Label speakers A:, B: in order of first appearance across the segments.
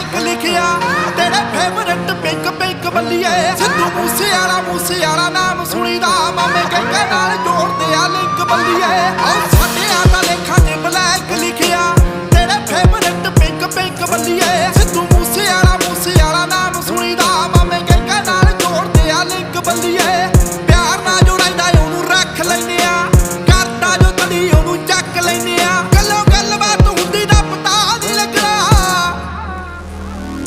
A: black ਲਿਖਿਆ ਤੇਰੇ favourite pink pink ਬੱਲੀਏ ਸਿੱਧੂ ਮੂਸੇ ਵਾਲਾ ਨਾਮ ਸੁਣੀਦਾ ਮਾਮੇ ਕਹਿੰਦੇ ਨਾਲ ਜੋੜਦੇ ਆ ਲਿੰਕ ਬੱਲੀਏ ਸਾਡੇ ਦਾ ਲੇਖਾਂ 'ਚ ਬਲੈਕ ਲਿਖਿਆ ਤੇਰੇ ਫੇਵਰਟ ਪਿੰਕ ਪਿੰਕ ਬੱਲੀਏ ਸਿੱਧੂ ਮੂਸੇ ਵਾਲਾ ਨਾਮ ਸੁਣੀਦਾ ਮਾਮੇ ਕਹਿੰਦੇ ਨਾਲ ਜੋੜਦੇ ਆ ਲਿੰਕ ਬੱਲੀਏ ਪਿਆਰ ਨਾਲ ਜੋ ਰਹਿੰਦਾ ਉਹਨੂੰ ਰੱਖ ਲੈਨੇ ਆ ਕਰਦਾ ਜੋ ਤੜੀ ਉਹਨੂੰ ਚੱਕ ਲੈਨੇ ਆ ਗੱਲ ਬਾਤ ਹੁੰਦੀ ਦਾ ਪਤਾ ਨਹੀਂ ਲੱਗਣਾ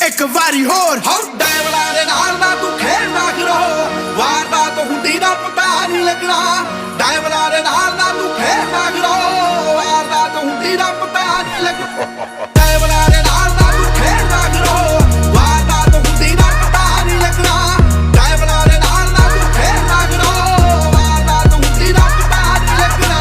A: ਇੱਕ ਵਾਰੀ ਹੋਰ ਡੈਵਲਾਂ ਦੇ ਨਾਲ ਨਾ ਤੂੰ ਖੇਡਦਾ ਕਰੋ ਵਾਰਦਾਤ ਹੁੰਦੀ ਦਾ ਪਤਾ ਨਹੀਂ ਲੱਗਣਾ ਡੈਵਲਾਂ ਦੇ ਨਾਲ ਨਾ ਤੂੰ ਖੇਡਦਾ ਕਰੋ ਵਾਰਦਾਤ ਹੁੰਦੀ ਦਾ ਪਤਾ ਨਹੀਂ ਲੱਗਣਾ ਡੈਵਲਾਂ ਦੇ ਨਾਲ ਨਾ ਤੂੰ ਖੇਡਦਾ ਕਰੋ ਵਾਰਦਾਤ ਹੁੰਦੀ ਦਾ ਪਤਾ ਨਹੀਂ ਲੱਗਣਾ ਡੈਵਲਾਂ ਦੇ ਨਾਲ ਨਾ ਤੂੰ ਖੇਡਦਾ ਕਰੋ ਵਾਰਦਾਤ ਹੁੰਦੀ ਦਾ ਪਤਾ ਨਹੀਂ ਲੱਗਣਾ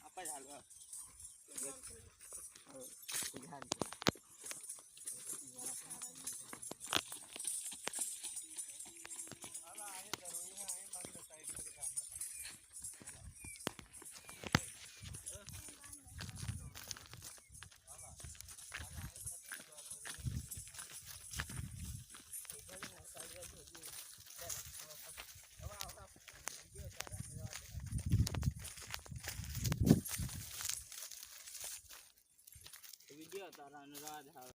B: apa झालं video tak ada